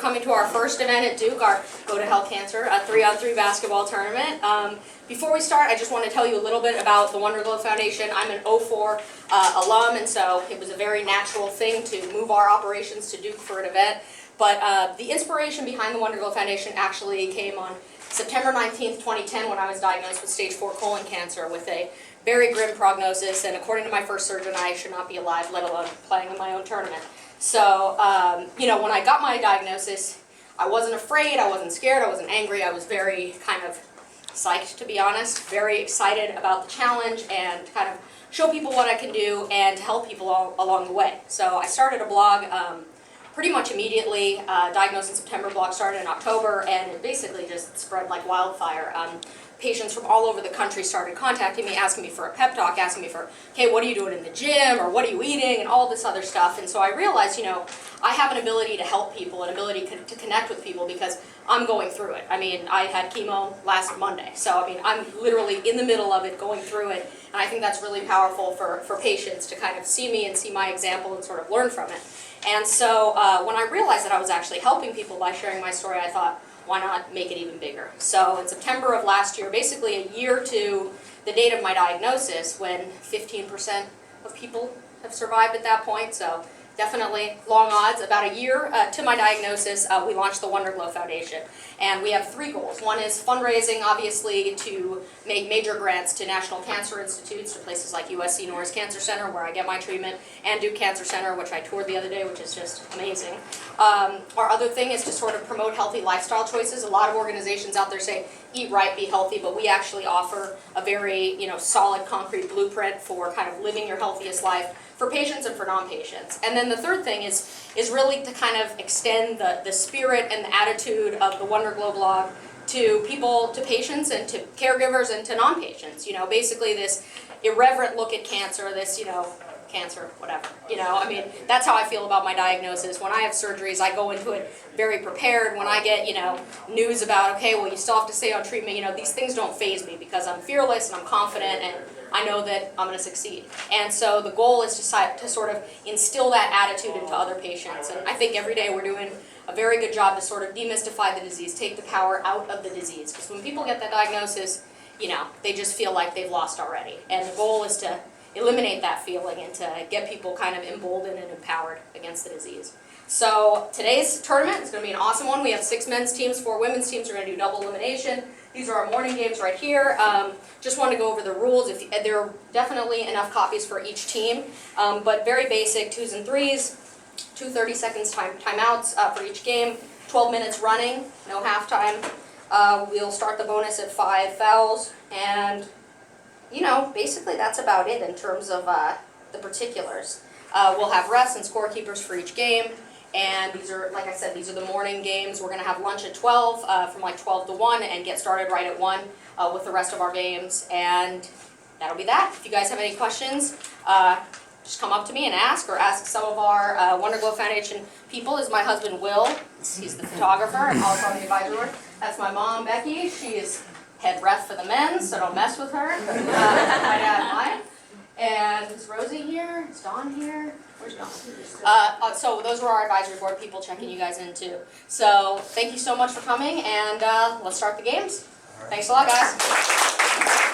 coming to our first event at Duke, our Go to Hell Cancer, a 3-on-3 basketball tournament. Before we start, I just want to tell you a little bit about the Wonderglow Foundation. I'm an 04 alum, and so it was a very natural thing to move our operations to Duke for an event. But the inspiration behind the Wonderglow Foundation actually came on September 19th, 2010, when I was diagnosed with stage 4 colon cancer with a very grim prognosis, and according to my first surgeon, I should not be alive, let alone playing in my own tournament. So, when I got my diagnosis, I wasn't afraid, I wasn't scared, I wasn't angry, I was very kind of psyched, to be honest, very excited about the challenge and to kind of show people what I can do and to help people along the way. So I started a blog pretty much immediately. Diagnosed in September, blog started in October, and it basically just spread like wildfire. Patients from all over the country started contacting me, asking me for a pep talk, asking me for, okay, what are you doing in the gym, or what are you eating, and all this other stuff. And so I realized, I have an ability to help people, an ability to connect with people because I'm going through it. I mean, I had chemo last Monday, so I'm literally in the middle of it, going through it, and I think that's really powerful for patients to kind of see me and see my example and sort of learn from it. And so when I realized that I was actually helping people by sharing my story, I thought, why not make it even bigger? So in September of last year, basically a year to the date of my diagnosis, when 15% of people have survived at that point, so definitely long odds. About a year to my diagnosis, we launched the Wonderglow Foundation. And we have 3 goals. One is fundraising, obviously, to make major grants to National Cancer Institutes, to places like USC Norris Cancer Center, where I get my treatment, and Duke Cancer Center, which I toured the other day, which is just amazing. Our other thing is to sort of promote healthy lifestyle choices. A lot of organizations out there say, eat right, be healthy, but we actually offer a very solid, concrete blueprint for kind of living your healthiest life for patients and for non-patients. And then the third thing is really to kind of extend the spirit and the attitude of the Wonderglow blog to people, to patients and to caregivers and to non-patients. Basically this irreverent look at cancer, this, cancer, whatever. That's how I feel about my diagnosis. When I have surgeries, I go into it very prepared. When I get, news about, okay, well, you still have to stay on treatment, these things don't faze me because I'm fearless and I'm confident and I know that I'm going to succeed. And so the goal is to sort of instill that attitude into other patients. And I think every day we're doing a very good job to sort of demystify the disease, take the power out of the disease. Because when people get that diagnosis, they just feel like they've lost already. And the goal is to eliminate that feeling and to get people kind of emboldened and empowered against the disease. So today's tournament is going to be an awesome one. We have 6 men's teams, 4 women's teams. We're going to do double elimination. These are our morning games right here. Just want to go over the rules. There are definitely enough copies for each team, but very basic, 2s and 3s, 2 30-second timeouts for each game, 12 minutes running, no halftime. We'll start the bonus at 5 fouls, and basically that's about it in terms of the particulars. We'll have refs and scorekeepers for each game. And these are, like I said, these are the morning games. We're going to have lunch at 12, from like 12 to 1, and get started right at 1 with the rest of our games. And that'll be that. If you guys have any questions, just come up to me and ask, or ask some of our Wonderglow Foundation people. This is my husband, Will. He's the photographer and also on the advisory board. That's my mom, Becky. She is head ref for the men's, so don't mess with her. My dad and mine. And is Rosie here? Is Dawn here? Where's Dawn? So those were our advisory board people checking you guys in too. So thank you so much for coming, and let's start the games. Thanks a lot, guys.